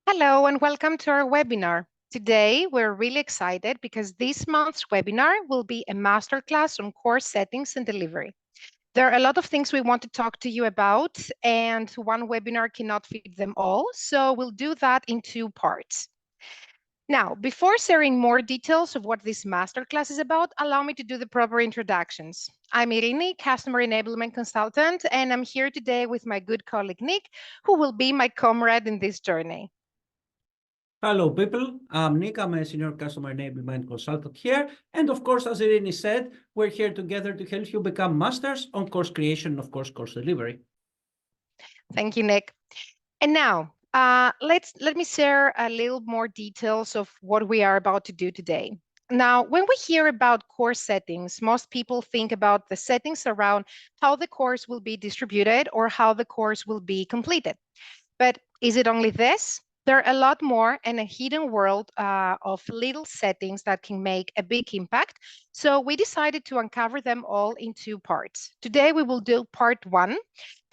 Hello and welcome to our webinar. Today, we're really excited because this month's webinar will be a masterclass on course settings and delivery. There are a lot of things we want to talk to you about, and one webinar cannot fit them all, so we'll do that in two parts. Now, before sharing more details of what this masterclass is about, allow me to do the proper introductions. I'm Irini, Customer Enablement Consultant, and I'm here today with my good colleague, Nick, who will be my comrade in this journey. Hello, people. I'm Nick. I'm a senior customer enablement consultant here. And of course, as Irini said, we're here together to help you become masters on course creation and, of course, course delivery. Thank you, Nick. And now, let me share a little more details of what we are about to do today. Now, when we hear about course settings, most people think about the settings around how the course will be distributed or how the course will be completed. But is it only this? There are a lot more and a hidden world of little settings that can make a big impact. So we decided to uncover them all in two parts. Today, we will do part one.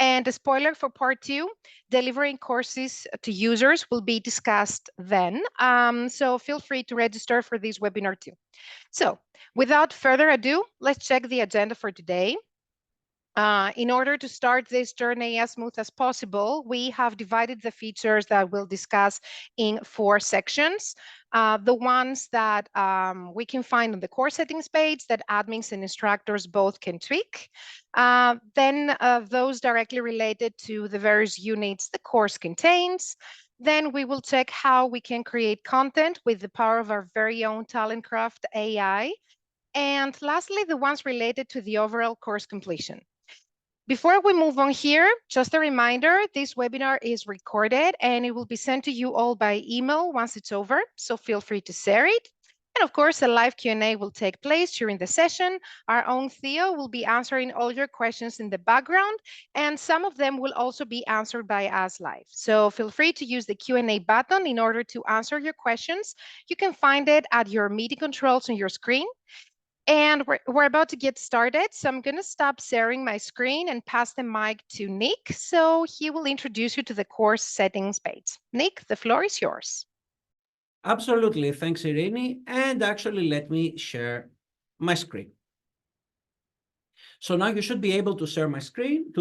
And a spoiler for part two, delivering courses to users will be discussed then. So feel free to register for this webinar too. So without further ado, let's check the agenda for today. In order to start this journey as smooth as possible, we have divided the features that we'll discuss in 4 sections. The ones that we can find on the course settings page that admins and instructors both can tweak. Then those directly related to the various units the course contains. Then we will check how we can create content with the power of our very own TalentCraft AI. And lastly, the ones related to the overall course completion. Before we move on here, just a reminder, this webinar is recorded and it will be sent to you all by email once it's over, so feel free to share it. And of course, a live Q&A will take place during the session. Our own Theo will be answering all your questions in the background, and some of them will also be answered by us live. So feel free to use the Q&A button in order to answer your questions. You can find it at your meeting controls on your screen. And we're about to get started, so I'm going to stop sharing my screen and pass the mic to Nick, so he will introduce you to the course settings page. Nick, the floor is yours. Absolutely. Thanks, Irini. And actually, let me share my screen. So now you should be able to share my screen,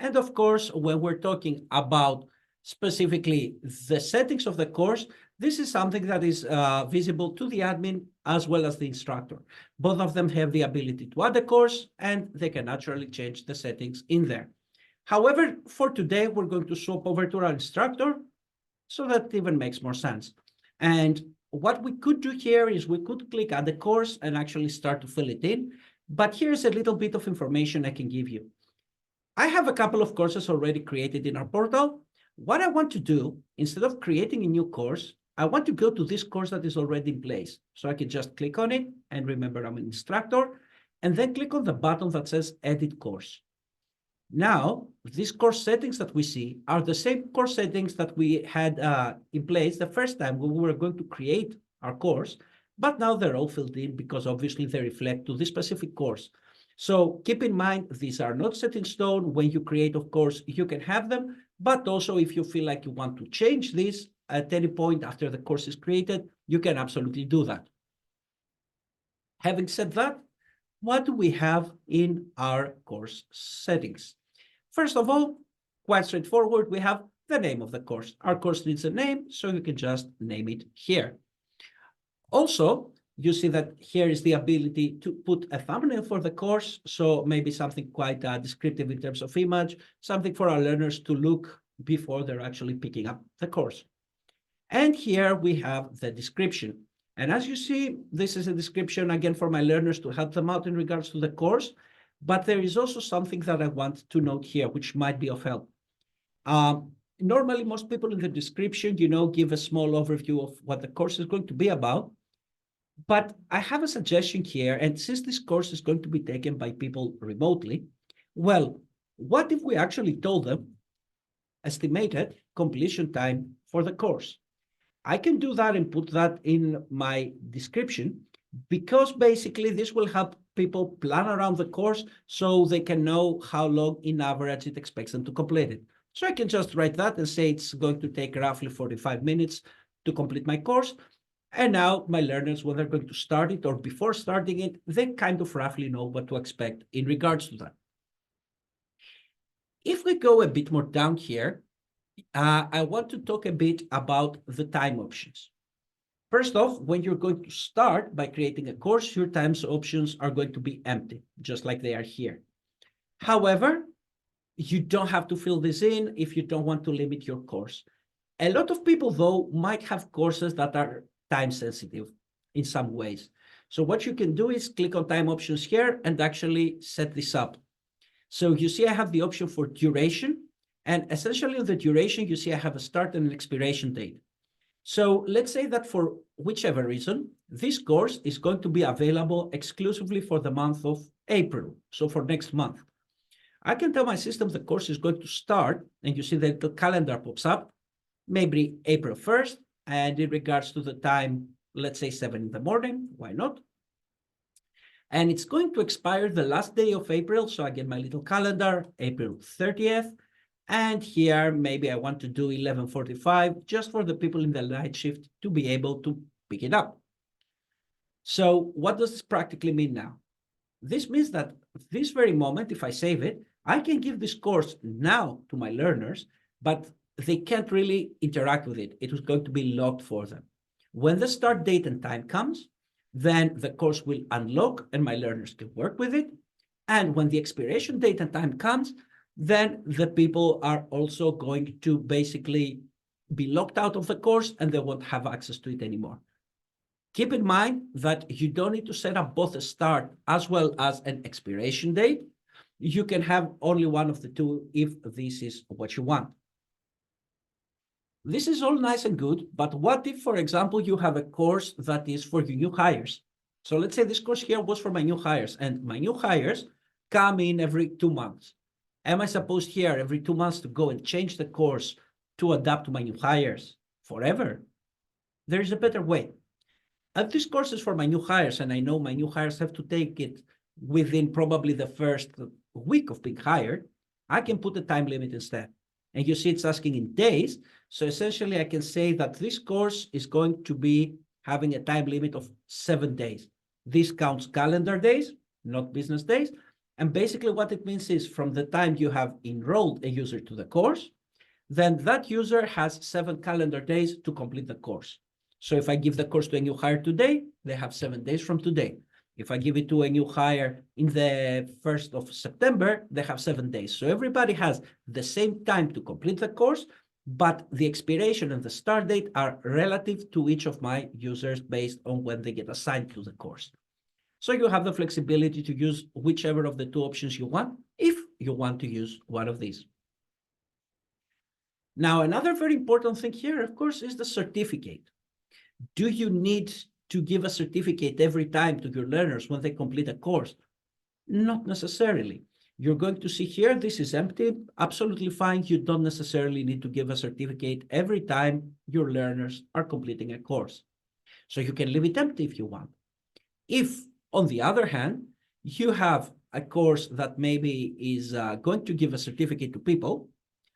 And of course, when we're talking about specifically the settings of the course, this is something that is visible to the admin as well as the instructor. Both of them have the ability to add a course, and they can naturally change the settings in there. However, for today, we're going to swap over to our instructor so that even makes more sense. And what we could do here is we could click add the course and actually start to fill it in. But here's a little bit of information I can give you. I have a couple of courses already created in our portal. What I want to do, instead of creating a new course, I want to go to this course that is already in place. So I can just click on it, and remember I'm an instructor, and then click on the button that says Edit Course. Now, these course settings that we see are the same course settings that we had in place the first time when we were going to create our course, but now they're all filled in because obviously they reflect to this specific course. So keep in mind, these are not set in stone. When you create, of course, you can have them, but also if you feel like you want to change this at any point after the course is created, you can absolutely do that. Having said that, what do we have in our course settings? First of all, quite straightforward, we have the name of the course. Our course needs a name, so you can just name it here. Also, you see that here is the ability to put a thumbnail for the course, so maybe something quite descriptive in terms of image, something for our learners to look before they're actually picking up the course. And here we have the description. And as you see, this is a description, again, for my learners to help them out in regards to the course. But there is also something that I want to note here, which might be of help. Normally, most people in the description, give a small overview of what the course is going to be about. But I have a suggestion here, and since this course is going to be taken by people remotely, well, what if we actually told them estimated completion time for the course? I can do that and put that in my description, because basically this will help people plan around the course so they can know how long in average it expects them to complete it. So I can just write that and say it's going to take roughly 45 minutes to complete my course. And now my learners, when they're going to start it or before starting it, they kind of roughly know what to expect in regards to that. If we go a bit more down here, I want to talk a bit about the time options. First off, when you're going to start by creating a course, your times options are going to be empty, just like they are here. However, you don't have to fill this in if you don't want to limit your course. A lot of people, though, might have courses that are time sensitive in some ways. So what you can do is click on time options here and actually set this up. So you see I have the option for duration, and essentially the duration, you see I have a start and an expiration date. So let's say that for whichever reason, this course is going to be available exclusively for the month of April, so for next month. I can tell my system the course is going to start, and you see that the calendar pops up, maybe April 1st, and in regards to the time, let's say 7 in the morning, why not? And it's going to expire the last day of April, so I get my little calendar, April 30th, and here maybe I want to do 11:45, just for the people in the night shift to be able to pick it up. So what does this practically mean now? This means that this very moment, if I save it, I can give this course now to my learners, but they can't really interact with it. It is going to be locked for them. When the start date and time comes, then the course will unlock and my learners can work with it. And when the expiration date and time comes, then the people are also going to basically be locked out of the course and they won't have access to it anymore. Keep in mind that you don't need to set up both a start as well as an expiration date. You can have only one of the two if this is what you want. This is all nice and good, but what if, for example, you have a course that is for your new hires? So let's say this course here was for my new hires, and my new hires come in every 2 months. Am I supposed here every 2 months to go and change the course to adapt to my new hires forever? There is a better way. If this course is for my new hires, and I know my new hires have to take it within probably the first week of being hired, I can put a time limit instead. And you see it's asking in days. So essentially, I can say that this course is going to be having a time limit of 7 days. This counts calendar days, not business days. And basically what it means is from the time you have enrolled a user to the course, then that user has 7 calendar days to complete the course. So if I give the course to a new hire today, they have 7 days from today. If I give it to a new hire in the 1st of September, they have 7 days. So everybody has the same time to complete the course, but the expiration and the start date are relative to each of my users based on when they get assigned to the course. So you have the flexibility to use whichever of the two options you want, if you want to use one of these. Now, another very important thing here, of course, is the certificate. Do you need to give a certificate every time to your learners when they complete a course? Not necessarily. You're going to see here, this is empty, absolutely fine. You don't necessarily need to give a certificate every time your learners are completing a course. So you can leave it empty if you want. If, on the other hand, you have a course that maybe is going to give a certificate to people,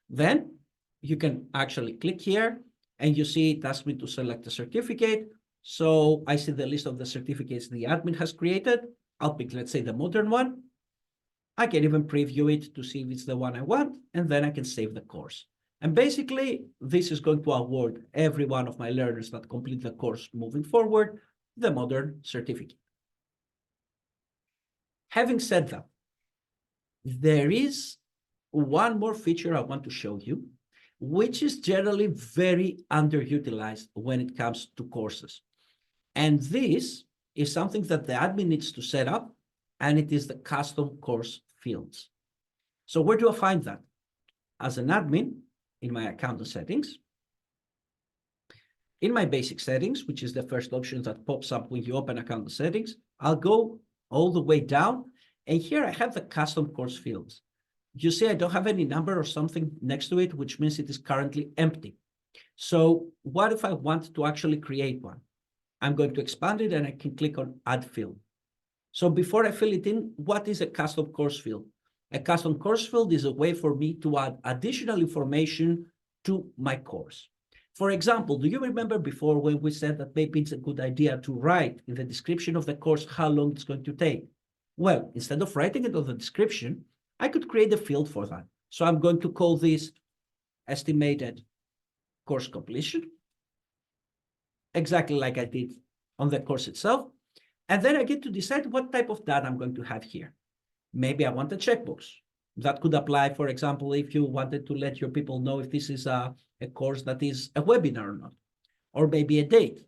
then you can actually click here and you see it asks me to select a certificate. So I see the list of the certificates the admin has created. I'll pick, let's say, the modern one. I can even preview it to see if it's the one I want, and then I can save the course. And basically, this is going to award every one of my learners that complete the course moving forward the modern certificate. Having said that, there is one more feature I want to show you, which is generally very underutilized when it comes to courses. And this is something that the admin needs to set up, and it is the custom course fields. So where do I find that? As an admin, in my account and settings, in my basic settings, which is the first option that pops up when you open account and settings, I'll go all the way down, and here I have the custom course fields. You see I don't have any number or something next to it, which means it is currently empty. So what if I want to actually create one? I'm going to expand it and I can click on add field. So before I fill it in, what is a custom course field? A custom course field is a way for me to add additional information to my course. For example, do you remember before when we said that maybe it's a good idea to write in the description of the course how long it's going to take? Well, instead of writing it on the description, I could create a field for that. So I'm going to call this estimated course completion, exactly like I did on the course itself. And then I get to decide what type of data I'm going to have here. Maybe I want a checkbox. That could apply, for example, if you wanted to let your people know if this is a course that is a webinar or not, or maybe a date,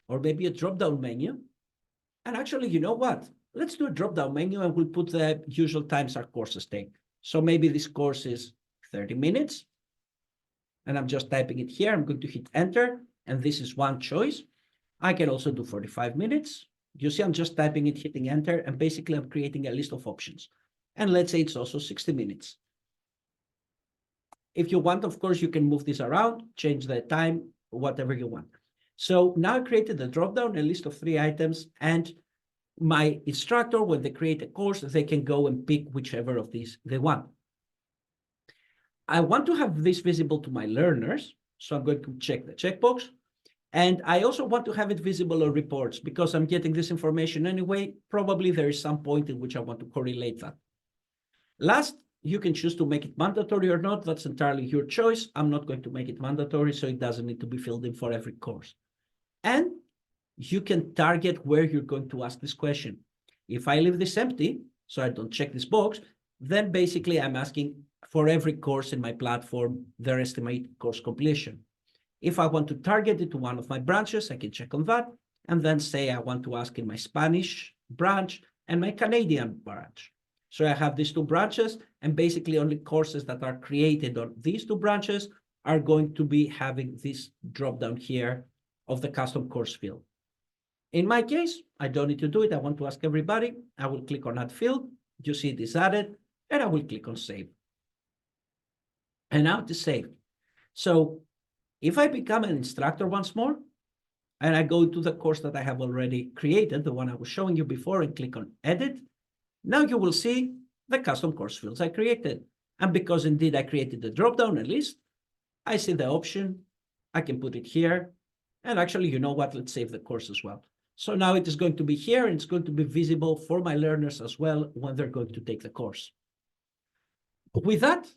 or maybe a drop-down menu. And actually, you know what? Let's do a drop-down menu and we'll put the usual times our courses take. So maybe this course is 30 minutes. And I'm just typing it here. I'm going to hit enter. And this is one choice. I can also do 45 minutes. You see, I'm just typing it, hitting enter, and basically I'm creating a list of options. And let's say it's also 60 minutes. If you want, of course, you can move this around, change the time, whatever you want. So now I created the dropdown, a list of 3 items, and my instructor, when they create a course, they can go and pick whichever of these they want. I want to have this visible to my learners, so I'm going to check the checkbox. And I also want to have it visible on reports because I'm getting this information anyway. Probably there is some point in which I want to correlate that. Last, you can choose to make it mandatory or not. That's entirely your choice. I'm not going to make it mandatory, so it doesn't need to be filled in for every course. And you can target where you're going to ask this question. If I leave this empty, so I don't check this box, then basically I'm asking for every course in my platform, their estimated course completion. If I want to target it to one of my branches, I can check on that, and then say I want to ask in my Spanish branch and my Canadian branch. So I have these 2 branches, and basically only courses that are created on these 2 branches are going to be having this drop down here of the custom course field. In my case, I don't need to do it. I want to ask everybody. I will click on add field. You see it is added, and I will click on save. And now it is saved. So if I become an instructor once more, and I go to the course that I have already created, the one I was showing you before, and click on edit, now you will see the custom course fields I created. And because indeed I created the drop-down list, I see the option, I can put it here. And actually, you know what, let's save the course as well. So now it is going to be here, and it's going to be visible for my learners as well when they're going to take the course. With that,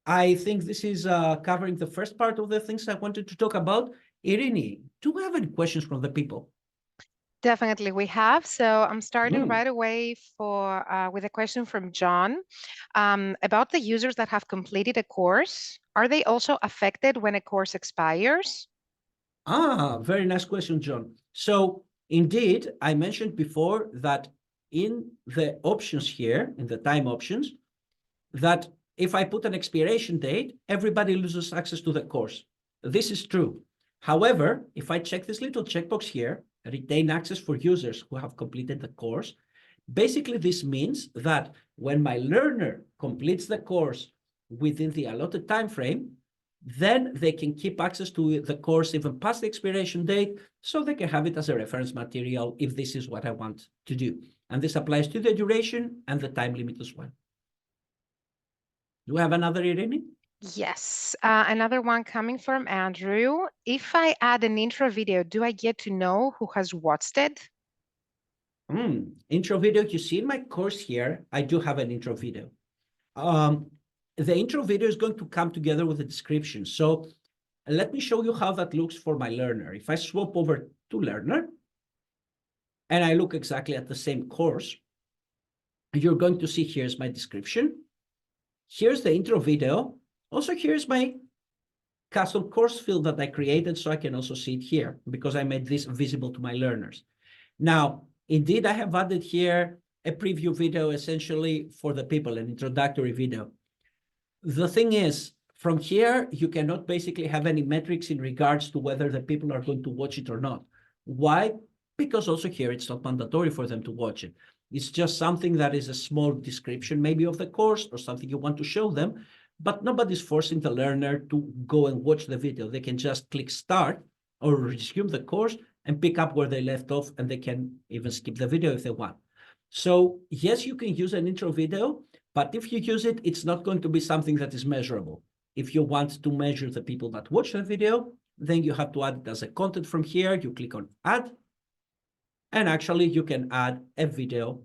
I think this is covering the first part of the things I wanted to talk about. Irini, do we have any questions from the people? Definitely we have. So I'm starting right away with a question from John about the users that have completed a course. Are they also affected when a course expires? Very nice question, John. So indeed, I mentioned before that in the options here, in the time options, that if I put an expiration date, everybody loses access to the course. This is true. However, if I check this little checkbox here, retain access for users who have completed the course, basically this means that when my learner completes the course within the allotted time frame, then they can keep access to the course even past the expiration date, so they can have it as a reference material if this is what I want to do. And this applies to the duration and the time limit as well. Do we have another, Irene? Yes, another one coming from Andrew. If I add an intro video, do I get to know who has watched it? Intro video, you see in my course here, I do have an intro video. The intro video is going to come together with the description. So let me show you how that looks for my learner. If I swap over to learner, and I look exactly at the same course, you're going to see here's my description. Here's the intro video. Also, here's my custom course field that I created, so I can also see it here because I made this visible to my learners. Now, indeed, I have added here a preview video essentially for the people, an introductory video. The thing is, from here, you cannot basically have any metrics in regards to whether the people are going to watch it or not. Why? Because also here, it's not mandatory for them to watch it. It's just something that is a small description maybe of the course or something you want to show them, but nobody's forcing the learner to go and watch the video. They can just click start or resume the course and pick up where they left off, and they can even skip the video if they want. So yes, you can use an intro video, But if you use it, it's not going to be something that is measurable. If you want to measure the people that watch the video, then you have to add it as a content from here. You click on add, and actually you can add a video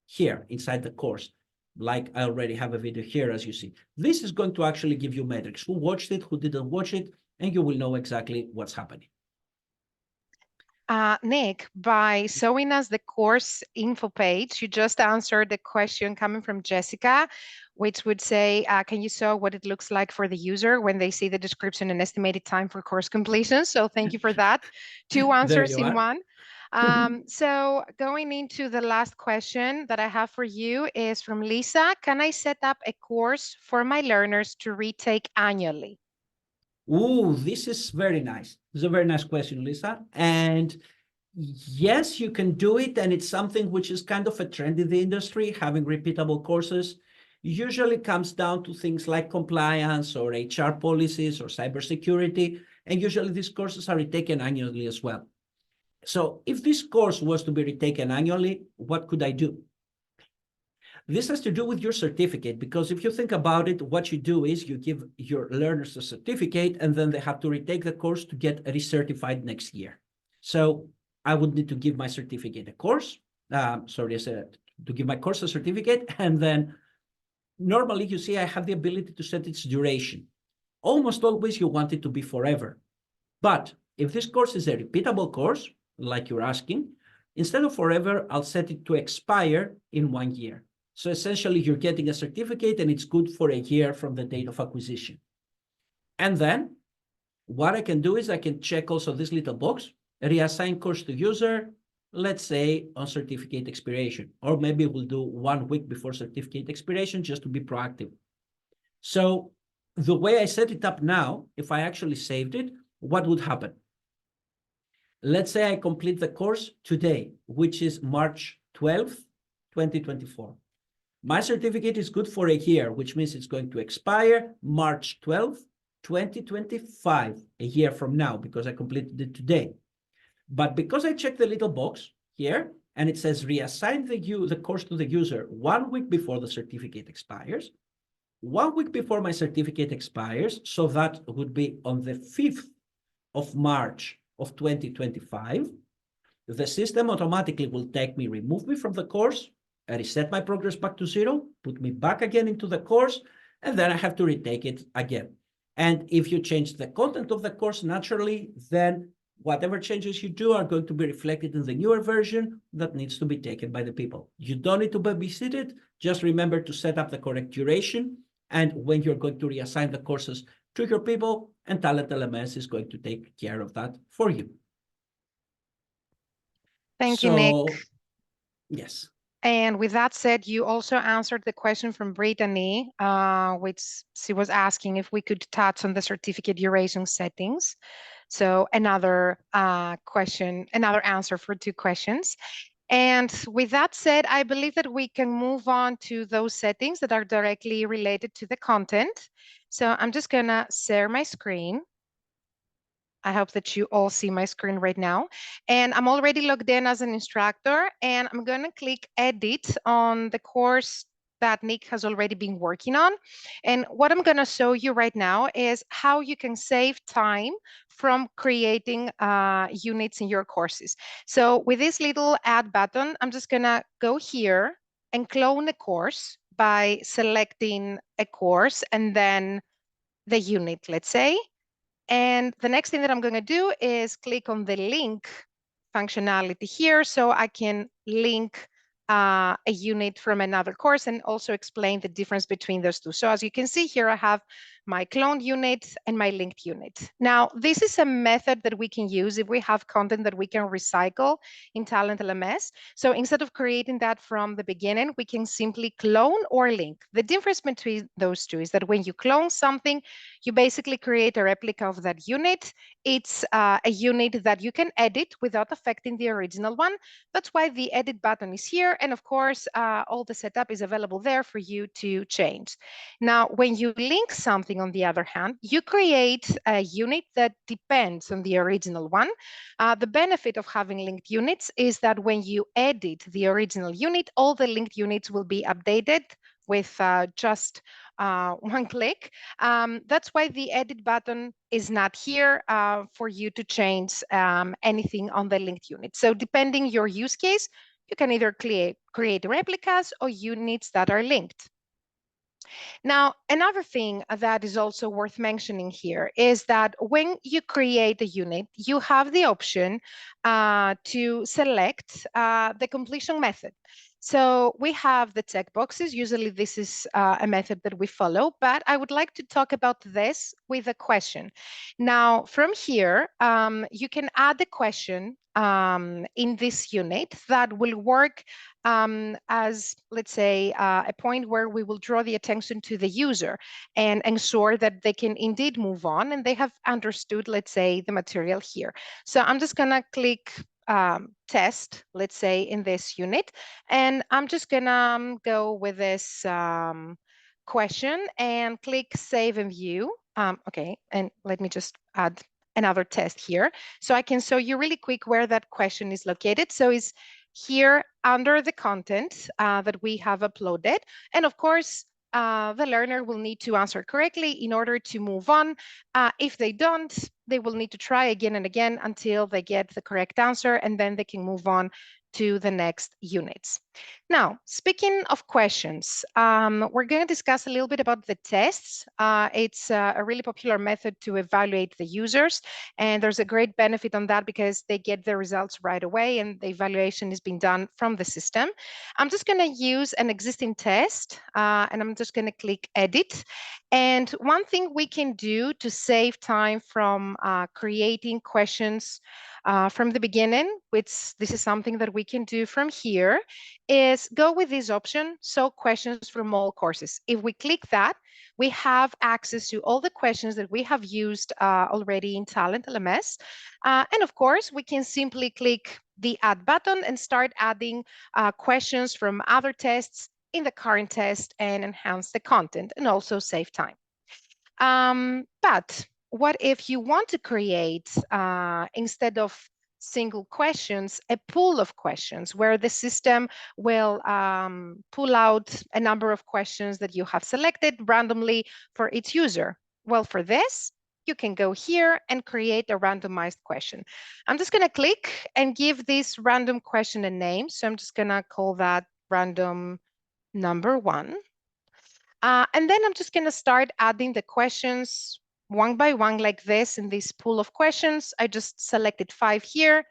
here inside the course. Like I already have a video here, as you see. This is going to actually give you metrics, who watched it, who didn't watch it, and you will know exactly what's happening. Nick, by showing us the course info page, you just answered the question coming from Jessica, which would say, can you show what it looks like for the user when they see the description and estimated time for course completion? So thank you for that. Two answers in one. So going into the last question that I have for you is from Lisa. Can I set up a course for my learners to retake annually? Ooh, this is very nice. This is a very nice question, Lisa. And yes, you can do it. And it's something which is kind of a trend in the industry, having repeatable courses. Usually comes down to things like compliance or HR policies or cybersecurity. And usually these courses are retaken annually as well. So if this course was to be retaken annually, what could I do? This has to do with your certificate, because if you think about it, what you do is you give your learners a certificate, and then they have to retake the course to get recertified next year. So I would need to give my certificate a course, to give my course a certificate, and then normally you see I have the ability to set its duration. Almost always you want it to be forever. But if this course is a repeatable course, like you're asking, instead of forever, I'll set it to expire in 1 year. So essentially, you're getting a certificate and it's good for a year from the date of acquisition. And then what I can do is I can check also this little box, reassign course to user, let's say on certificate expiration, or maybe we'll do 1 week before certificate expiration just to be proactive. So the way I set it up now, if I actually saved it, what would happen? Let's say I complete the course today, which is March 12th, 2024. My certificate is good for a year, which means it's going to expire March 12th, 2025, a year from now, because I completed it today. But because I checked the little box here, and it says reassign the course to the user 1 week before the certificate expires, 1 week before my certificate expires, so that would be on the 5th of March of 2025, the system automatically will take me, remove me from the course, reset my progress back to 0, put me back again into the course, and then I have to retake it again. And if you change the content of the course naturally, then whatever changes you do are going to be reflected in the newer version that needs to be taken by the people. You don't need to babysit it. Just remember to set up the correct duration. And when you're going to reassign the courses to your people, and TalentLMS is going to take care of that for you. Thank you, Nick. Yes. And with that said, you also answered the question from Brittany, which she was asking if we could touch on the certificate duration settings. So another another answer for 2 questions. And with that said, I believe that we can move on to those settings that are directly related to the content. So I'm just gonna share my screen. I hope that you all see my screen right now. And I'm already logged in as an instructor, and I'm going to click edit on the course that Nick has already been working on. And what I'm going to show you right now is how you can save time from creating units in your courses. So with this little add button, I'm just going to go here and clone a course by selecting a course and then the unit, let's say. And the next thing that I'm going to do is click on the link functionality here so I can link a unit from another course and also explain the difference between those two. So as you can see here, I have my cloned unit and my linked unit. Now, this is a method that we can use if we have content that we can recycle in TalentLMS. So instead of creating that from the beginning, we can simply clone or link. The difference between those two is that when you clone something, you basically create a replica of that unit. It's a unit that you can edit without affecting the original one. That's why the edit button is here. And of course, all the setup is available there for you to change. Now, when you link something, on the other hand, you create a unit that depends on the original one. The benefit of having linked units is that when you edit the original unit, all the linked units will be updated with just one click. That's why the edit button is not here for you to change anything on the linked unit. So depending your use case, you can either create replicas or units that are linked. Now, another thing that is also worth mentioning here is that when you create a unit, you have the option to select the completion method. So we have the checkboxes. Usually this is a method that we follow, but I would like to talk about this with a question. Now, from here, you can add a question in this unit that will work as, let's say, a point where we will draw the attention to the user and ensure that they can indeed move on and they have understood, let's say, the material here. So I'm just going to click test, let's say, in this unit, and I'm just going to go with this question and click save and view. Okay, and let me just add another test here so I can show you really quick where that question is located. So it's here under the content that we have uploaded. And of course, the learner will need to answer correctly in order to move on. If they don't, they will need to try again and again until they get the correct answer, and then they can move on to the next units. Now, speaking of questions, we're going to discuss a little bit about the tests. It's a really popular method to evaluate the users, and there's a great benefit on that because they get the results right away and the evaluation is being done from the system. I'm just going to use an existing test, and I'm just going to click edit. And one thing we can do to save time from creating questions from the beginning, which this is something that we can do from here, is go with this option, so questions from all courses. If we click that, we have access to all the questions that we have used already in TalentLMS. And of course, we can simply click the add button and start adding questions from other tests in the current test and enhance the content and also save time. But what if you want to create, instead of single questions, a pool of questions where the system will pull out a number of questions that you have selected randomly for each user? Well, for this, you can go here and create a randomized question. I'm just going to click and give this random question a name. So I'm just going to call that random number 1. And then I'm just going to start adding the questions one by one like this in this pool of questions. I just selected 5 here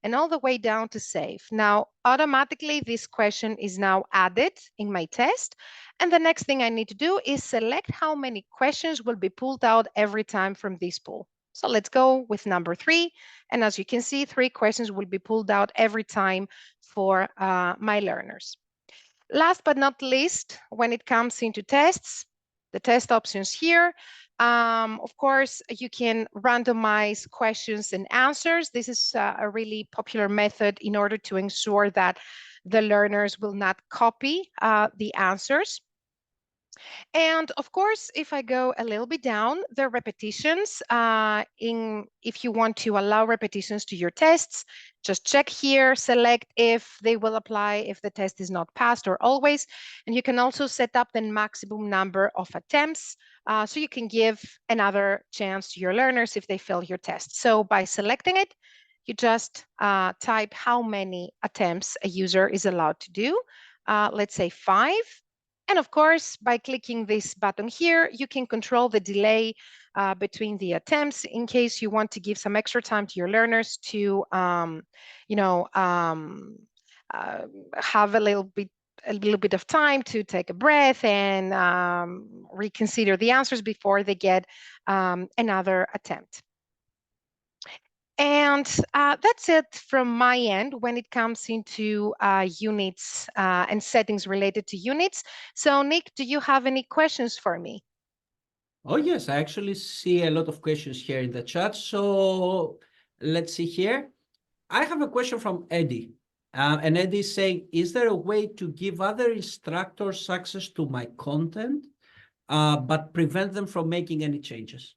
and all the way down to save. Now, automatically, this question is now added in my test. And the next thing I need to do is select how many questions will be pulled out every time from this pool. So let's go with number 3. And as you can see, 3 questions will be pulled out every time for my learners. Last but not least, when it comes into tests, the test options here. Of course, you can randomize questions and answers. This is a really popular method in order to ensure that the learners will not copy the answers. And of course, if I go a little bit down, the repetitions, if you want to allow repetitions to your tests, just check here, select if they will apply if the test is not passed or always. And you can also set up the maximum number of attempts, so you can give another chance to your learners if they fail your test. So by selecting it, you just type how many attempts a user is allowed to do. Let's say 5. And of course, by clicking this button here, you can control the delay between the attempts in case you want to give some extra time to your learners to, have a little bit of time to take a breath and reconsider the answers before they get another attempt. And that's it from my end when it comes into units and settings related to units. So Nick, do you have any questions for me? Oh, yes, I actually see a lot of questions here in the chat. So let's see here. I have a question from Eddie. And Eddie is saying, is there a way to give other instructors access to my content, but prevent them from making any changes?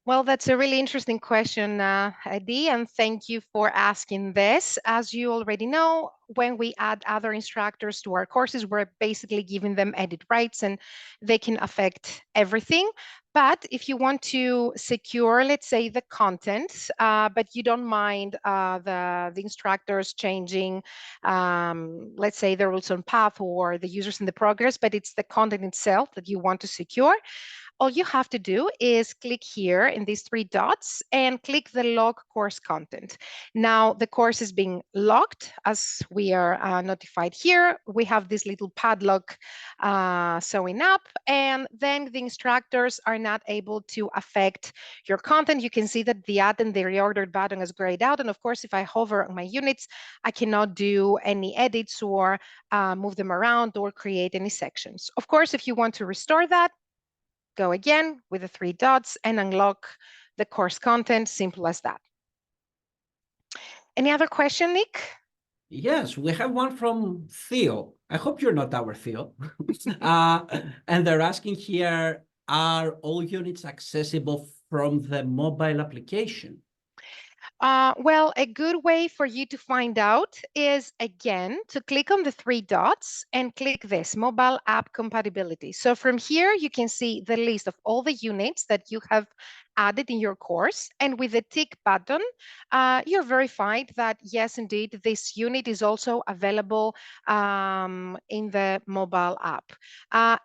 Well, that's a really interesting question, Eddie, and thank you for asking this. As you already know, when we add other instructors to our courses, we're basically giving them edit rights and they can affect everything. But if you want to secure, let's say, the content, but you don't mind the instructors changing, let's say, the rules on path or the users in the progress, but it's the content itself that you want to secure, all you have to do is click here in these three dots and click the log course content. Now the course is being logged as we are notified here. We have this little padlock showing up, and then the instructors are not able to affect your content. You can see that the add and the reordered button is grayed out. And of course, if I hover on my units, I cannot do any edits or move them around or create any sections. Of course, if you want to restore that, go again with the three dots and unlock the course content, simple as that. Any other question, Nick? Yes, we have one from Theo. I hope you're not our Theo. And they're asking here, are all units accessible from the mobile application? Well, a good way for you to find out is, again, to click on the three dots and click this mobile app compatibility. So from here, you can see the list of all the units that you have added in your course. And with the tick button, you're verified that, yes, indeed, this unit is also available in the mobile app.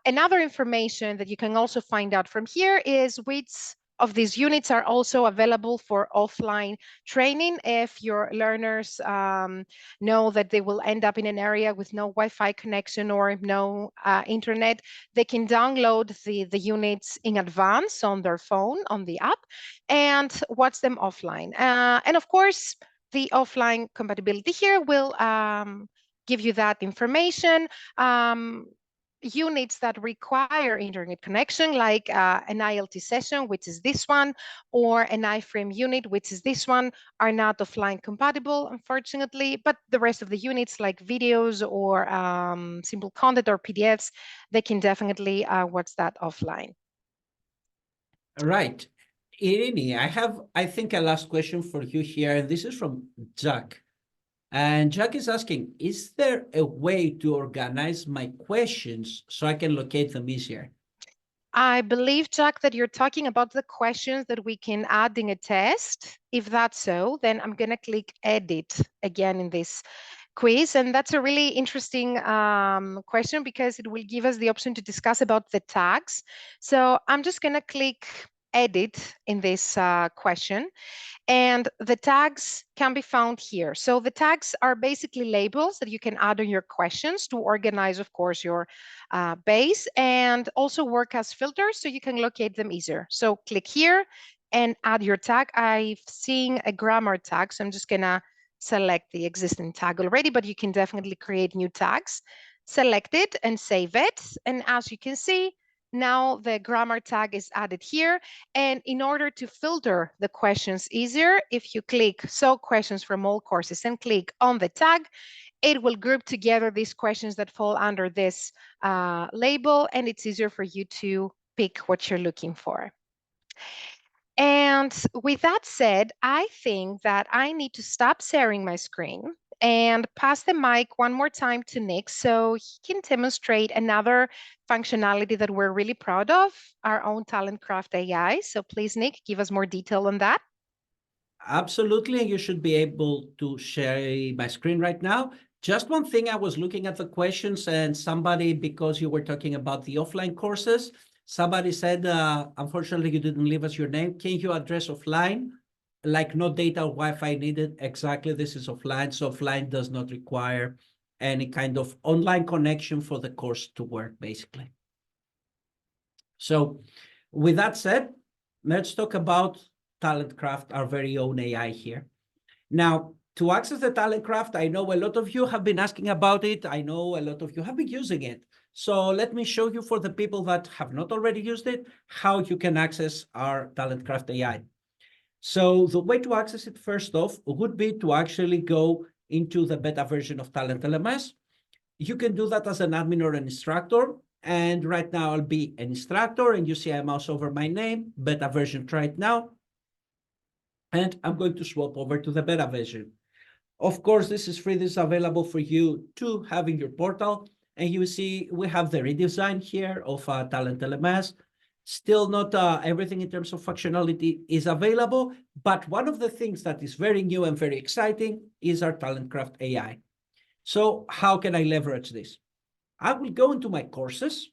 Another information that you can also find out from here is which of these units are also available for offline training. If your learners know that they will end up in an area with no Wi-Fi connection or no internet, they can download the units in advance on their phone, on the app, and watch them offline. And of course, the offline compatibility here will give you that information. Units that require internet connection, like an ILT session, which is this one, or an iframe unit, which is this one, are not offline compatible, unfortunately. But the rest of the units, like videos or simple content or PDFs, they can definitely watch that offline. Right. Irini, I have, I think, a last question for you here, and this is from Jack. And Jack is asking, is there a way to organize my questions so I can locate them easier? I believe, Jack, that you're talking about the questions that we can add in a test. If that's so, then I'm going to click edit again in this quiz. And that's a really interesting question because it will give us the option to discuss about the tags. So I'm just going to click edit in this question. And the tags can be found here. So the tags are basically labels that you can add on your questions to organize, of course, your base, and also work as filters so you can locate them easier. So click here and add your tag. I've seen a grammar tag, so I'm just gonna select the existing tag already, but you can definitely create new tags. Select it and save it. And as you can see, now the grammar tag is added here. And in order to filter the questions easier, if you click solve questions from all courses and click on the tag, it will group together these questions that fall under this label, and it's easier for you to pick what you're looking for. And with that said, I think that I need to stop sharing my screen and pass the mic one more time to Nick so he can demonstrate another functionality that we're really proud of, our own TalentCraft AI. So please, Nick, give us more detail on that. Absolutely, you should be able to share my screen right now. Just one thing, I was looking at the questions and somebody, because you were talking about the offline courses, somebody said, unfortunately, you didn't leave us your name. Can you address offline? Like no data or Wi-Fi needed. Exactly, this is offline. So offline does not require any kind of online connection for the course to work, basically. So with that said, let's talk about TalentCraft, our very own AI here. Now, to access the TalentCraft, I know a lot of you have been asking about it. I know a lot of you have been using it. So let me show you, for the people that have not already used it, how you can access our TalentCraft AI. So the way to access it, first off, would be to actually go into the beta version of TalentLMS. You can do that as an admin or an instructor. And right now I'll be an instructor, and you see I mouse over my name, beta version right now. And I'm going to swap over to the beta version. Of course, this is free. This is available for you to have in your portal. And you see we have the redesign here of TalentLMS. Still not everything in terms of functionality is available, but one of the things that is very new and very exciting is our TalentCraft AI. So how can I leverage this? I will go into my courses,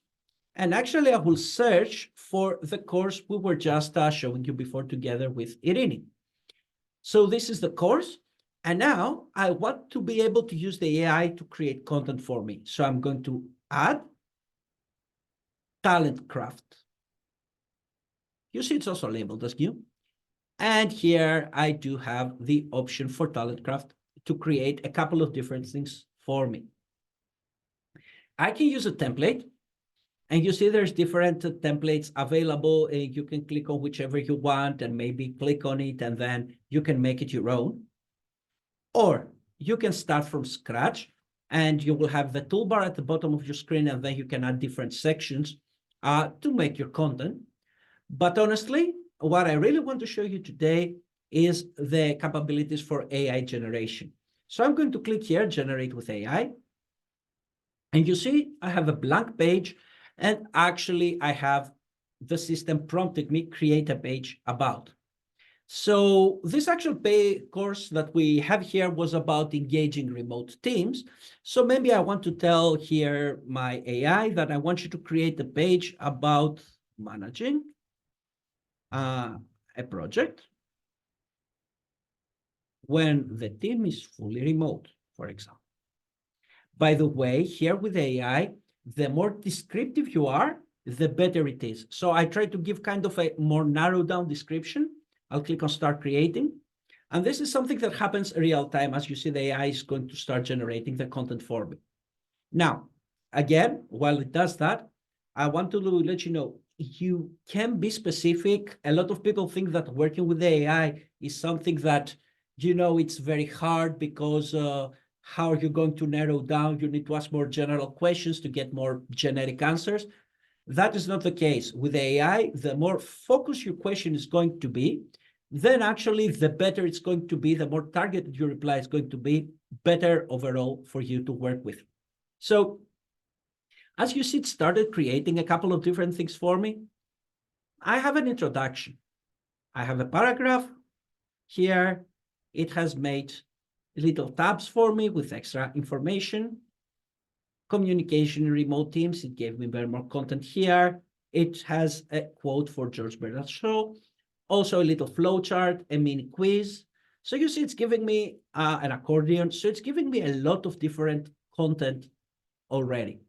and actually I will search for the course we were just showing you before together with Irini. So this is the course. And now I want to be able to use the AI to create content for me. So I'm going to add TalentCraft. You see it's also labeled as new. And here I do have the option for TalentCraft to create a couple of different things for me. I can use a template, and you see there's different templates available, and you can click on whichever you want and maybe click on it, and then you can make it your own. Or you can start from scratch, and you will have the toolbar at the bottom of your screen, and then you can add different sections to make your content. But honestly, what I really want to show you today is the capabilities for AI generation. So I'm going to click here, Generate with AI. And you see, I have a blank page, and actually I have the system prompting me create a page about. So this actual course that we have here was about engaging remote teams. So maybe I want to tell here my AI that I want you to create a page about managing a project when the team is fully remote, for example. By the way, here with AI, the more descriptive you are, the better it is. So I try to give kind of a more narrowed down description. I'll click on Start Creating. And this is something that happens real time. As you see, the AI is going to start generating the content for me. Now, again, while it does that, I want to let you know, you can be specific. A lot of people think that working with the AI is something that, it's very hard because how are you going to narrow down? You need to ask more general questions to get more generic answers. That is not the case. With AI, the more focused your question is going to be, then actually the better it's going to be, the more targeted your reply is going to be, better overall for you to work with. So as you see, it started creating a couple of different things for me. I have an introduction. I have a paragraph here. It has made little tabs for me with extra information. Communication in remote teams, it gave me very more content here. It has a quote for George Bernard Shaw, also a little flow chart, a mini quiz. So you see it's giving me an accordion. So it's giving me a lot of different content already.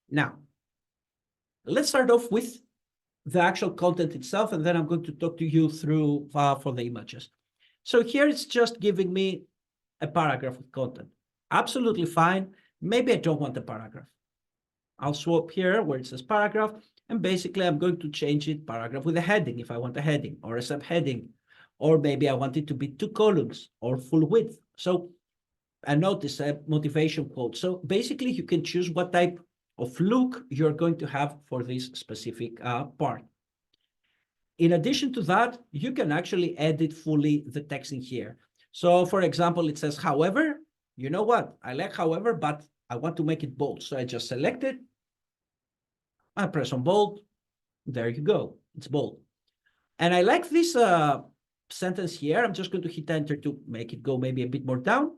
Now, let's start off with the actual content itself, and then I'm going to talk to you through for the images. So here it's just giving me a paragraph of content. Absolutely fine. Maybe I don't want a paragraph. I'll swap here where it says paragraph, and basically I'm going to change it paragraph with a heading if I want a heading or a subheading, or maybe I want it to be 2 columns or full width. So a notice, a motivation quote. So basically you can choose what type of look you're going to have for this specific part. In addition to that, you can actually edit fully the text in here. So for example, it says, however, you know what? I like however, but I want to make it bold. So I just select it. I press on bold. There you go. It's bold. And I like this sentence here. I'm just going to hit enter to make it go maybe a bit more down.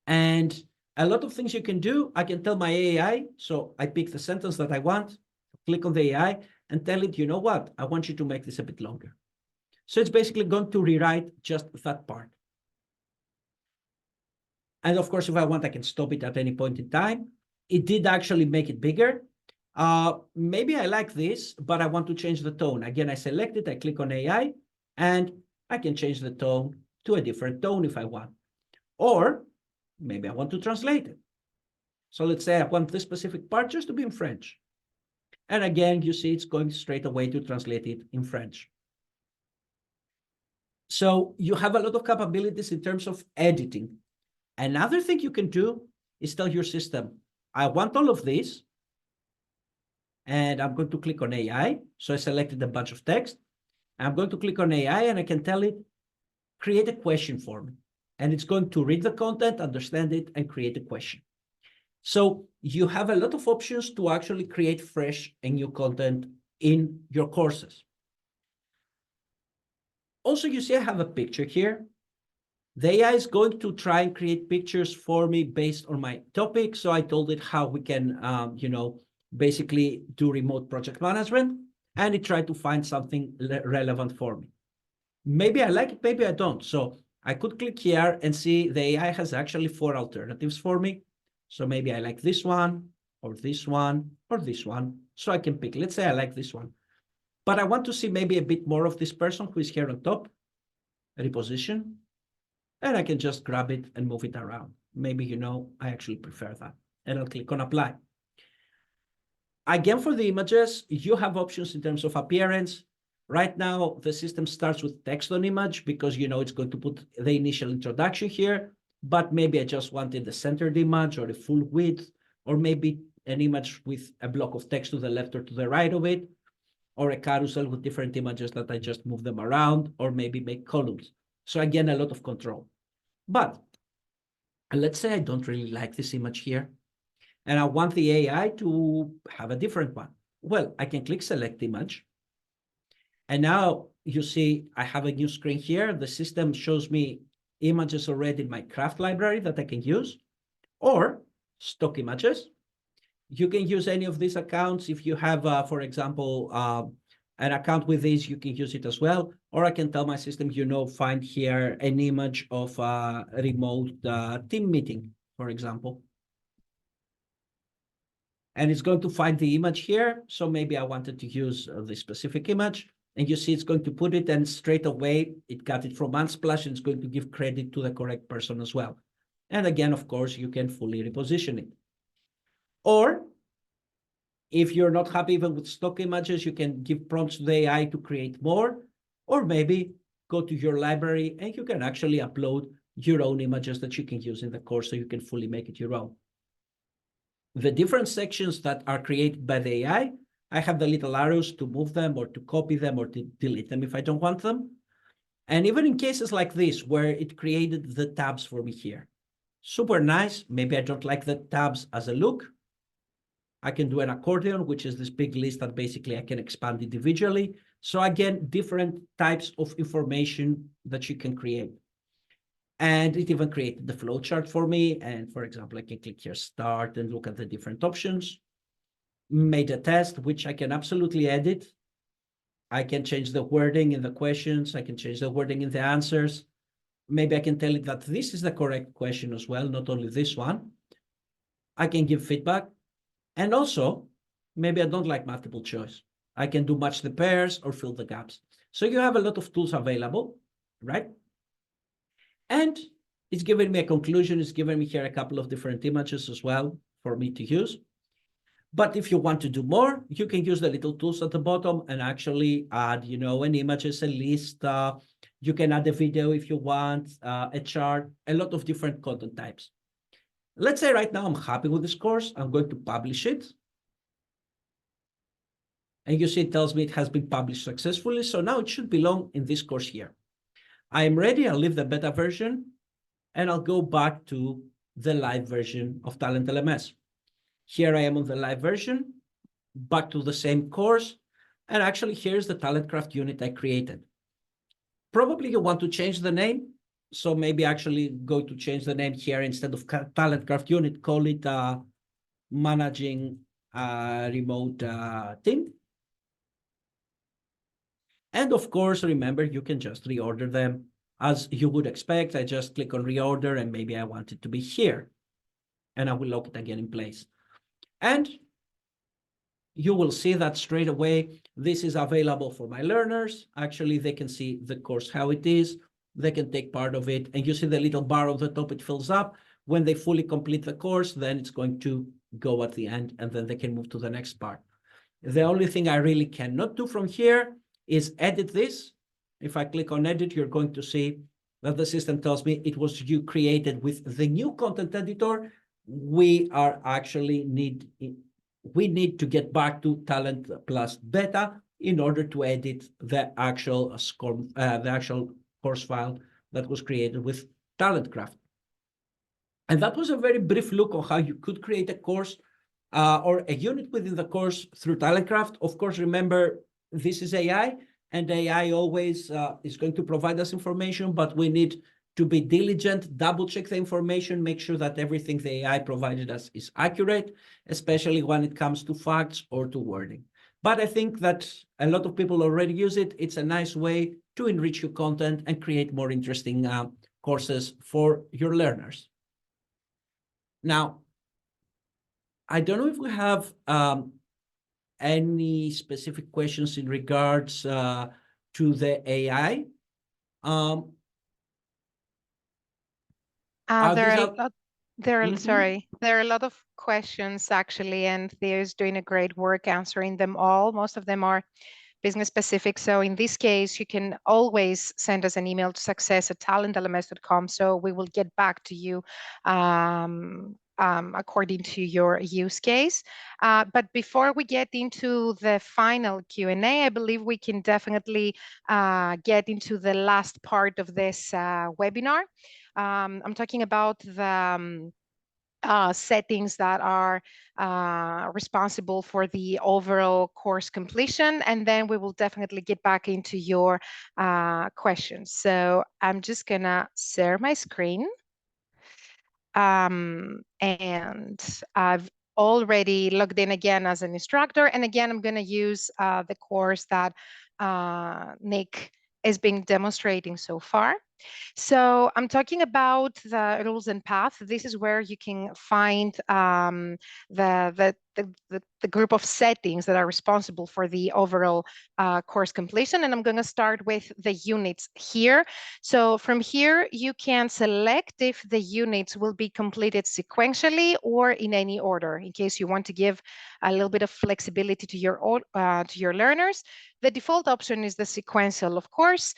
And a lot of things you can do. I can tell my AI. So I pick the sentence that I want, click on the AI and tell it, you know what? I want you to make this a bit longer. So it's basically going to rewrite just that part. And of course, if I want, I can stop it at any point in time. It did actually make it bigger. Maybe I like this, but I want to change the tone. Again, I select it, I click on AI, and I can change the tone to a different tone if I want. Or maybe I want to translate it. So let's say I want this specific part just to be in French. And again, you see it's going straight away to translate it in French. So you have a lot of capabilities in terms of editing. Another thing you can do is tell your system, I want all of this, and I'm going to click on AI. So I selected a bunch of text. I'm going to click on AI, and I can tell it, create a question for me. And it's going to read the content, understand it, and create a question. So you have a lot of options to actually create fresh and new content in your courses. Also, you see I have a picture here. The AI is going to try and create pictures for me based on my topic. So I told it how we can, basically do remote project management, and it tried to find something relevant for me. Maybe I like it, maybe I don't. So I could click here and see the AI has actually 4 alternatives for me. So maybe I like this one, or this one, or this one. So I can pick, let's say I like this one. But I want to see maybe a bit more of this person who is here on top, reposition, and I can just grab it and move it around. Maybe, I actually prefer that. And I'll click on apply. Again, for the images, you have options in terms of appearance. Right now, the system starts with text on image because, it's going to put the initial introduction here, but maybe I just wanted the centered image or the full width, or maybe an image with a block of text to the left or to the right of it, or a carousel with different images that I just move them around, or maybe make columns. So again, a lot of control. But let's say I don't really like this image here, and I want the AI to have a different one. Well, I can click select image. And now you see I have a new screen here. The system shows me images already in my craft library that I can use, or stock images. You can use any of these accounts. If you have, for example, an account with these, you can use it as well. Or I can tell my system, find here an image of a remote team meeting, for example. And it's going to find the image here. So maybe I wanted to use the specific image. And you see it's going to put it, and straight away, it got it from Unsplash, and it's going to give credit to the correct person as well. And again, of course, you can fully reposition it. Or if you're not happy even with stock images, you can give prompts to the AI to create more, or maybe go to your library and you can actually upload your own images that you can use in the course so you can fully make it your own. The different sections that are created by the AI, I have the little arrows to move them or to copy them or to delete them if I don't want them. And even in cases like this, where it created the tabs for me here, super nice. Maybe I don't like the tabs as a look. I can do an accordion, which is this big list that basically I can expand individually. So again, different types of information that you can create. And it even created the flowchart for me. And for example, I can click here, start, and look at the different options. Made a test, which I can absolutely edit. I can change the wording in the questions. I can change the wording in the answers. Maybe I can tell it that this is the correct question as well, not only this one. I can give feedback. And also, maybe I don't like multiple choice. I can do match the pairs or fill the gaps. So you have a lot of tools available, right? And it's giving me a conclusion. It's giving me here a couple of different images as well for me to use. But if you want to do more, you can use the little tools at the bottom and actually add, an images, a list. You can add a video if you want, a chart, a lot of different content types. Let's say right now I'm happy with this course. I'm going to publish it. And you see it tells me it has been published successfully. So now it should belong in this course here. I am ready. I'll leave the beta version and I'll go back to the live version of TalentLMS. Here I am on the live version, back to the same course. And actually, here's the TalentCraft unit I created. Probably you want to change the name. So maybe actually go to change the name here instead of TalentCraft unit, call it managing remote team. And of course, remember, you can just reorder them as you would expect. I just click on reorder and maybe I want it to be here. And I will lock it again in place. And you will see that straight away, this is available for my learners. Actually, they can see the course, how it is. They can take part of it. And you see the little bar on the top, it fills up. When they fully complete the course, then it's going to go at the end, and then they can move to the next part. The only thing I really cannot do from here is edit this. If I click on edit, you're going to see that the system tells me it was created with the new content editor. We need to get back to Talent Plus Beta in order to edit the actual course file that was created with TalentCraft. And that was a very brief look on how you could create a course or a unit within the course through TalentCraft. Of course, remember, this is AI, and AI always is going to provide us information, but we need to be diligent, double check the information, make sure that everything the AI provided us is accurate, especially when it comes to facts or to wording. But I think that a lot of people already use it. It's a nice way to enrich your content and create more interesting courses for your learners. Now, I don't know if we have any specific questions in regards to the AI. Sorry, there are a lot of questions actually, and Theo's doing a great work answering them all. Most of them are business specific. So in this case, you can always send us an email to success@talentlms.com. So we will get back to you according to your use case. But before we get into the final Q&A, I believe we can definitely get into the last part of this webinar. I'm talking about the settings that are responsible for the overall course completion, and then we will definitely get back into your questions. So I'm just gonna share my screen. And I've already logged in again as an instructor, and again, I'm gonna use the course that Nick has been demonstrating so far. So I'm talking about the rules and path. This is where you can find the group of settings that are responsible for the overall course completion. And I'm going to start with the units here. So from here, you can select if the units will be completed sequentially or in any order, in case you want to give a little bit of flexibility to your learners. The default option is the sequential, of course,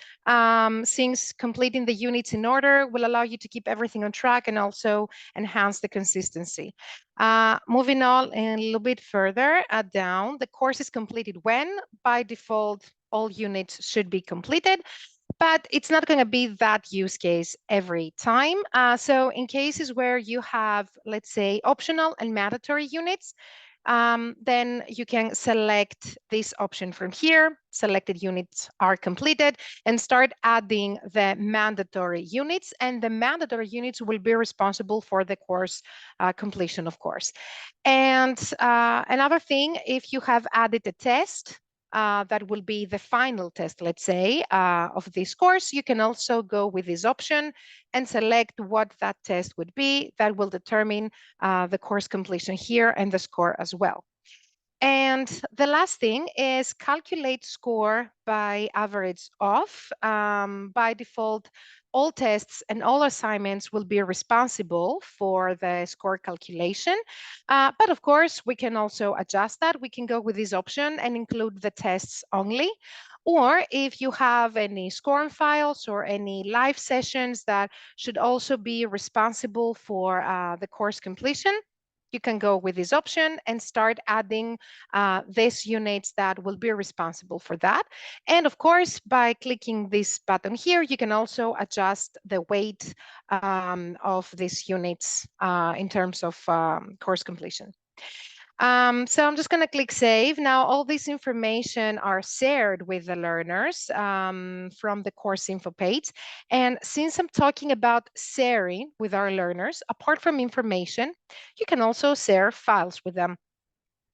since completing the units in order will allow you to keep everything on track and also enhance the consistency. Moving on a little bit further down, the course is completed when? By default, all units should be completed, but it's not going to be that use case every time. So in cases where you have, let's say, optional and mandatory units, then you can select this option from here. Selected units are completed, and start adding the mandatory units. And the mandatory units will be responsible for the course completion, of course. And another thing, if you have added a test, that will be the final test, let's say, of this course, you can also go with this option and select what that test would be. That will determine the course completion here and the score as well. And the last thing is calculate score by average off. By default, all tests and all assignments will be responsible for the score calculation. But of course, we can also adjust that. We can go with this option and include the tests only. Or if you have any scoring files or any live sessions that should also be responsible for the course completion, you can go with this option and start adding these units that will be responsible for that. And of course, by clicking this button here, you can also adjust the weight of these units in terms of course completion. So I'm just going to click save. Now, all this information are shared with the learners from the course info page. And since I'm talking about sharing with our learners, apart from information, you can also share files with them.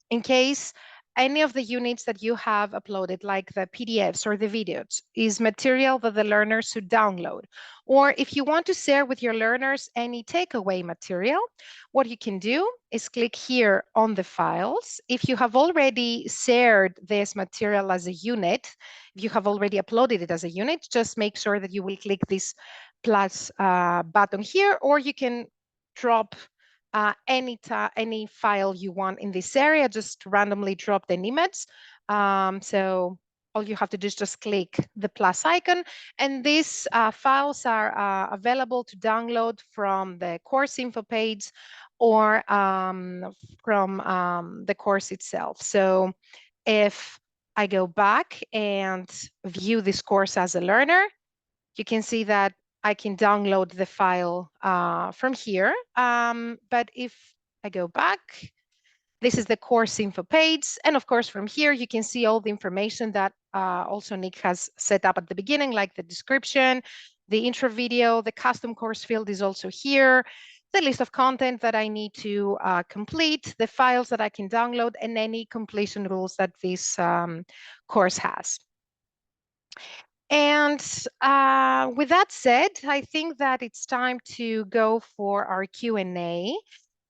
In case any of the units that you have uploaded, like the PDFs or the videos, is material that the learners should download. Or if you want to share with your learners any takeaway material, what you can do is click here on the files. If you have already shared this material as a unit, if you have already uploaded it as a unit, just make sure that you will click this plus button here, or you can drop any file you want in this area, just randomly drop an image. So all you have to do is just click the plus icon, and these files are available to download from the course info page or from the course itself. So if I go back and view this course as a learner, you can see that I can download the file from here. But if I go back, this is the course info page. And of course, from here, you can see all the information that also Nick has set up at the beginning, like the description, the intro video, the custom course field is also here, the list of content that I need to complete, the files that I can download, and any completion rules that this course has. And with that said, I think that it's time to go for our Q&A.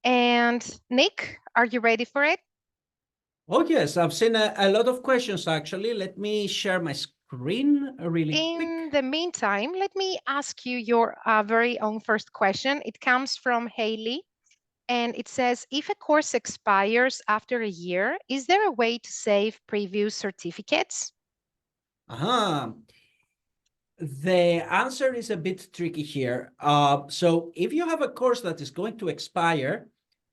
And Nick, are you ready for it? Oh, yes, I've seen a lot of questions, actually. Let me share my screen really quick. In the meantime, let me ask you your very own first question. It comes from Haley, and it says, if a course expires after a year, is there a way to save previous certificates? The answer is a bit tricky here. So if you have a course that is going to expire,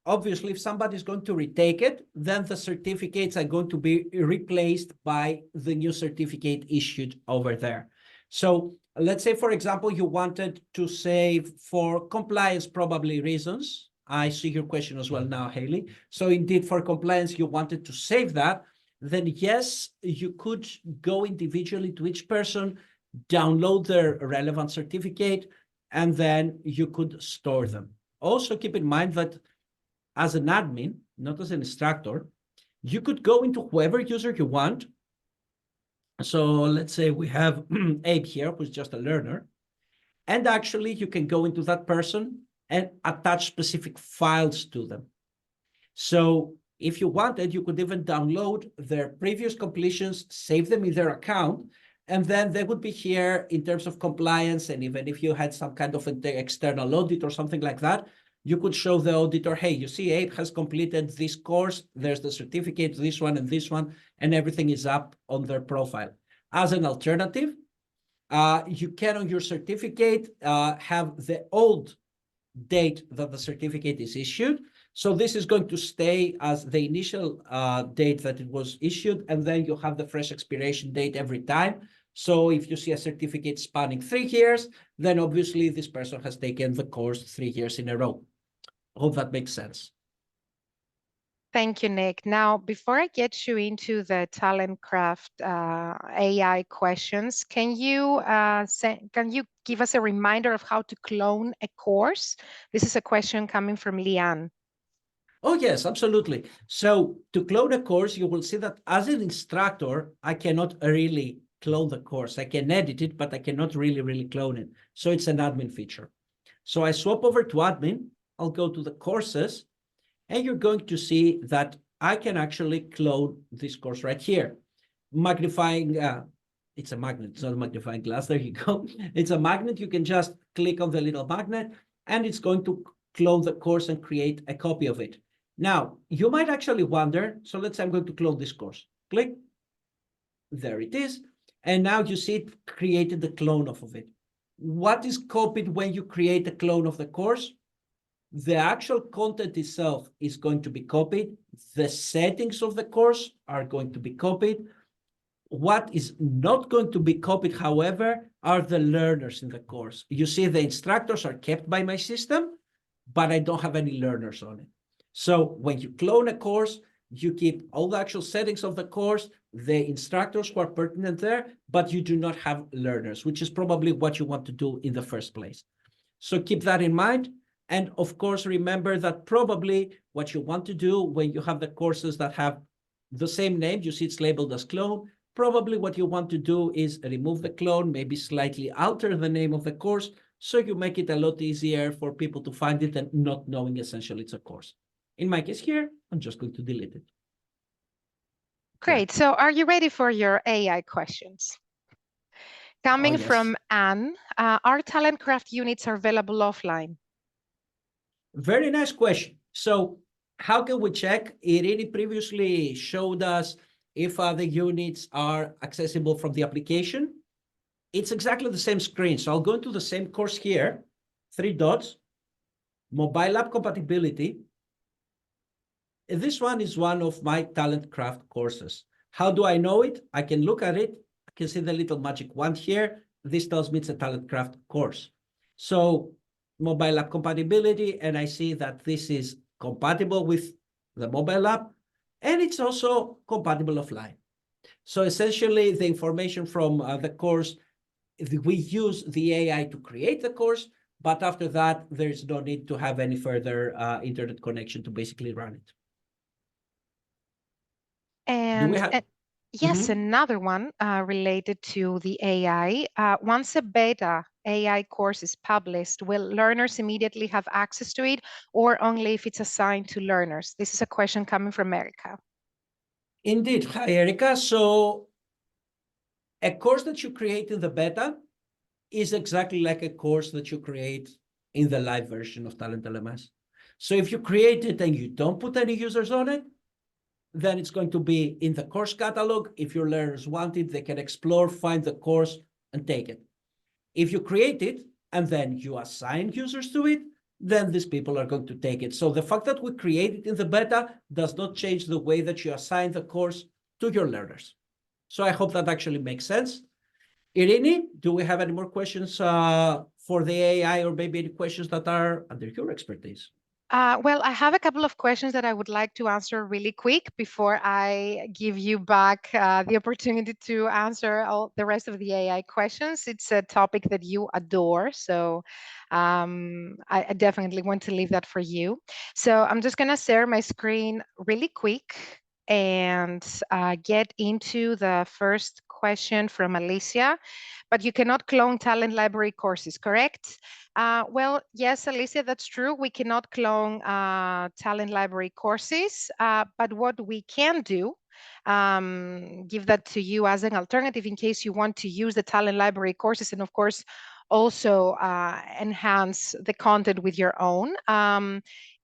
obviously, if somebody is going to retake it, then the certificates are going to be replaced by the new certificate issued over there. So let's say, for example, you wanted to save for compliance probably reasons. I see your question as well now, Haley. So indeed, for compliance, you wanted to save that. Then yes, you could go individually to each person, download their relevant certificate, and then you could store them. Also, keep in mind that as an admin, not as an instructor, you could go into whoever user you want. So let's say we have Abe here, who's just a learner. And actually, you can go into that person and attach specific files to them. So if you wanted, you could even download their previous completions, save them in their account, and then they would be here in terms of compliance. And even if you had some kind of external audit or something like that, you could show the auditor, hey, you see, Abe has completed this course. There's the certificate, this one, and everything is up on their profile. As an alternative, you can on your certificate have the old date that the certificate is issued. So this is going to stay as the initial date that it was issued, and then you have the fresh expiration date every time. So if you see a certificate spanning 3 years, then obviously this person has taken the course 3 years in a row. Hope that makes sense. Thank you, Nick. Now, before I get you into the TalentCraft AI questions, can you give us a reminder of how to clone a course? This is a question coming from Leanne. Oh, yes, absolutely. So to clone a course, you will see that as an instructor, I cannot really clone the course. I can edit it, but I cannot really clone it. So it's an admin feature. So I swap over to admin. I'll go to the courses, and you're going to see that I can actually clone this course right here. Magnifying, it's a magnet, it's not a magnifying glass. There you go. It's a magnet. You can just click on the little magnet, and it's going to clone the course and create a copy of it. Now, you might actually wonder, so let's say I'm going to clone this course. Click. There it is. And now you see it created the clone of it. What is copied when you create a clone of the course? The actual content itself is going to be copied. The settings of the course are going to be copied. What is not going to be copied, however, are the learners in the course. You see the instructors are kept by my system, but I don't have any learners on it. So when you clone a course, you keep all the actual settings of the course, the instructors who are pertinent there, but you do not have learners, which is probably what you want to do in the first place. So keep that in mind. And of course, remember that probably what you want to do when you have the courses that have the same name, you see it's labeled as clone, probably what you want to do is remove the clone, maybe slightly alter the name of the course, so you make it a lot easier for people to find it and not knowing essentially it's a course. In my case here, I'm just going to delete it. Great. So are you ready for your AI questions? Coming from Anne, our TalentCraft units are available offline? Very nice question. So how can we check? Irini previously showed us if the units are accessible from the application. It's exactly the same screen. So I'll go into the same course here, 3 dots, mobile app compatibility. This one is one of my TalentCraft courses. How do I know it? I can look at it. I can see the little magic wand here. This tells me it's a TalentCraft course. So mobile app compatibility, and I see that this is compatible with the mobile app, and it's also compatible offline. So essentially, the information from the course, we use the AI to create the course, but after that, there's no need to have any further internet connection to basically run it. Do we And, have? and yes, another one related to the AI. Once a beta AI course is published, will learners immediately have access to it, or only if it's assigned to learners? This is a question coming from Erica. Indeed. Hi, Erica. So a course that you create in the beta is exactly like a course that you create in the live version of TalentLMS. So if you create it and you don't put any users on it, then it's going to be in the course catalog. If your learners want it, they can explore, find the course, and take it. If you create it and then you assign users to it, then these people are going to take it. So the fact that we create it in the beta does not change the way that you assign the course to your learners. So I hope that actually makes sense. Irini, do we have any more questions for the AI, or maybe any questions that are under your expertise? Well, I have a couple of questions that I would like to answer really quick before I give you back the opportunity to answer all the rest of the AI questions. It's a topic that you adore, so I definitely want to leave that for you. So I'm just going to share my screen really quick and get into the first question from Alicia. But you cannot clone talent library courses, correct? Well, yes, Alicia, that's true. We cannot clone talent library courses, but what we can do, give that to you as an alternative in case you want to use the talent library courses, and of course, also enhance the content with your own.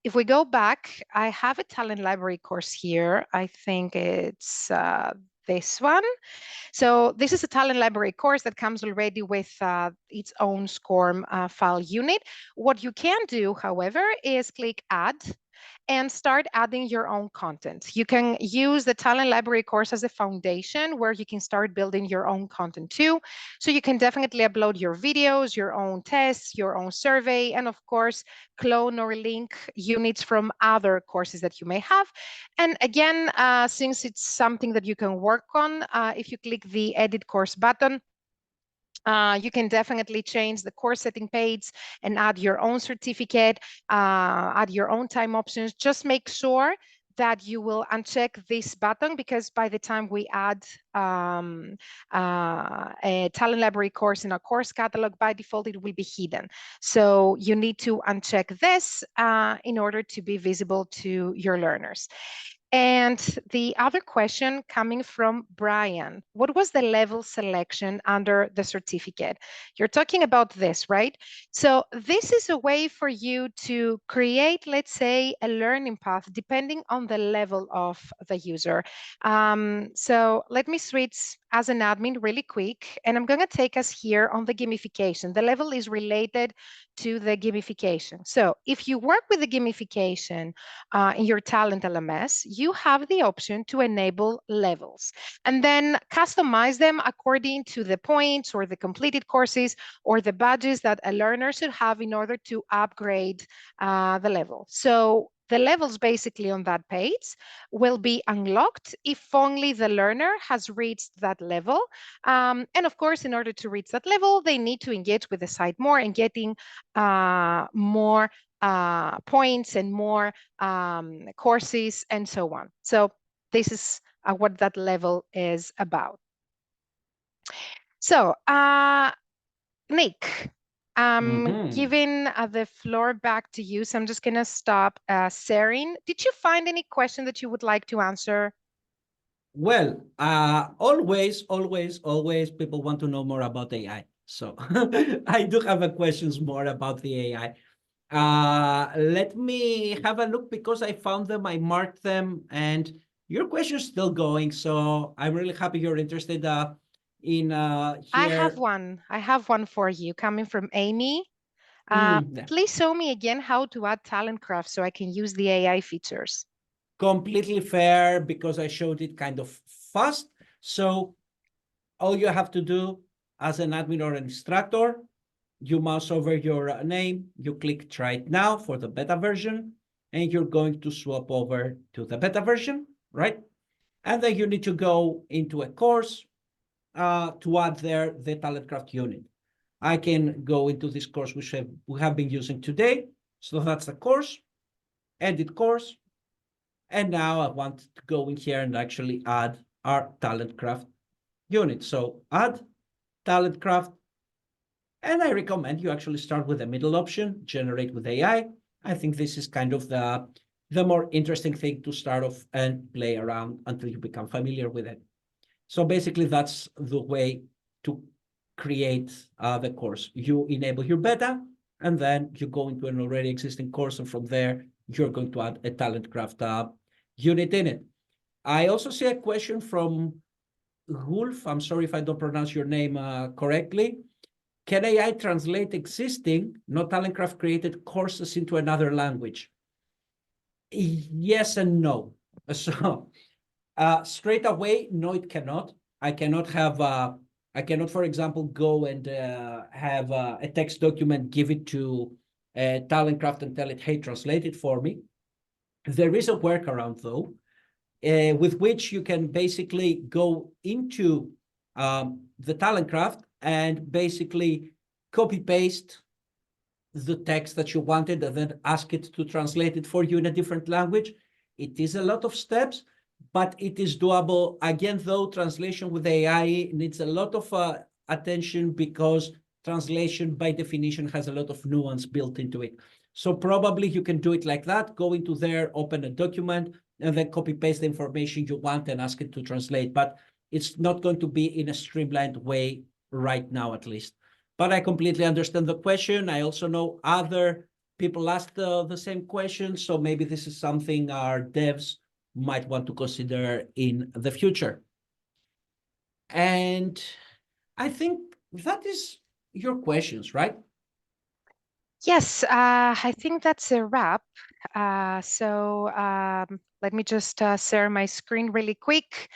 If we go back, I have a talent library course here. I think it's this one. So this is a talent library course that comes already with its own SCORM file unit. What you can do, however, is click Add and start adding your own content. You can use the talent library course as a foundation where you can start building your own content too. So you can definitely upload your videos, your own tests, your own survey, and of course, clone or link units from other courses that you may have. And again, since it's something that you can work on, if you click the edit course button, you can definitely change the course setting page and add your own certificate, add your own time options. Just make sure that you will uncheck this button, because by the time we add a talent library course in our course catalog, by default, it will be hidden. So you need to uncheck this in order to be visible to your learners. And the other question coming from Brian, what was the level selection under the certificate? You're talking about this, right? So this is a way for you to create, let's say, a learning path depending on the level of the user. So let me switch as an admin really quick, and I'm going to take us here on the gamification. The level is related to the gamification. So if you work with the gamification in your Talent LMS, you have the option to enable levels and then customize them according to the points or the completed courses or the badges that a learner should have in order to upgrade the level. So the levels basically on that page will be unlocked if only the learner has reached that level. And of course, in order to reach that level, they need to engage with the site more and getting more points and more courses and so on. So this is what that level is about. So Nick, I'm giving the floor back to you. So I'm just going to stop sharing. Did you find any question that you would like to answer? Well, always people want to know more about AI. So I do have a questions more about the AI. Let me have a look because I found them, I marked them, and your question's still going. So I'm really happy you're interested in here. I have one for you coming from Amy. Yeah. Please show me again how to add talent craft so I can use the AI features. Completely fair because I showed it kind of fast. So all you have to do as an admin or an instructor, you mouse over your name, you click try it now for the beta version, and you're going to swap over to the beta version, right? And then you need to go into a course to add there the TalentCraft unit. I can go into this course which we have been using today. So that's the course, edit course. And now I want to go in here and actually add our TalentCraft unit. So add TalentCraft. And I recommend you actually start with the middle option, generate with AI. I think this is kind of the more interesting thing to start off and play around until you become familiar with it. So basically, that's the way to create the course. You enable your beta, and then you go into an already existing course, and from there, you're going to add a TalentCraft unit in it. I also see a question from Wolf. I'm sorry if I don't pronounce your name correctly. Can AI translate existing, not TalentCraft created courses into another language? Yes and no. So straight away, no, it cannot. I cannot, for example, go and have a text document, give it to TalentCraft and tell it, hey, translate it for me. There is a workaround, though, with which you can basically go into the TalentCraft and basically copy-paste the text that you wanted and then ask it to translate it for you in a different language. It is a lot of steps, but it is doable. Again, though, translation with AI needs a lot of attention because translation by definition has a lot of nuance built into it. So probably you can do it like that, go into there, open a document, and then copy paste the information you want and ask it to translate. But it's not going to be in a streamlined way right now, at least. But I completely understand the question. I also know other people asked the same question. So maybe this is something our devs might want to consider in the future. And I think that is your questions, right? Yes, I think that's a wrap. Let me just share my screen really quick.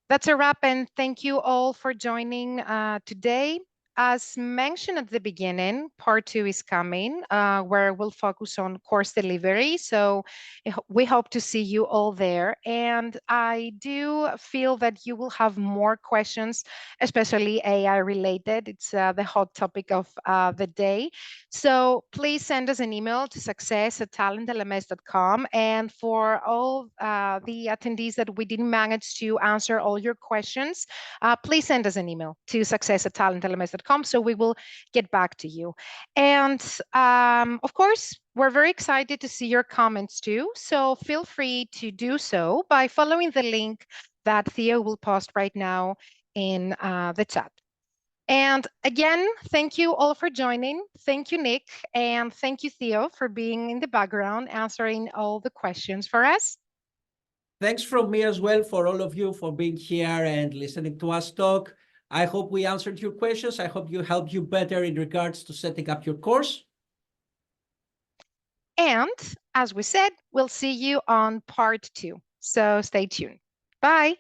That's a wrap, and thank you all for joining today. As mentioned at the beginning, part 2 is coming, where we'll focus on course delivery. So we hope to see you all there. And I do feel that you will have more questions, especially AI related. It's the hot topic of the day. So please send us an email to success@talentlms.com. And for all the attendees that we didn't manage to answer all your questions, please send us an email to success@talentlms.com so we will get back to you. And of course, we're very excited to see your comments too. So feel free to do so by following the link that Theo will post right now in the chat. And again, thank you all for joining. Thank you, Nick. And thank you, Theo, for being in the background, answering all the questions for us. Thanks from me as well for all of you for being here and listening to us talk. I hope we answered your questions. I hope you helped you better in regards to setting up your course. And as we said, we'll see you on part 2. So stay tuned. Bye.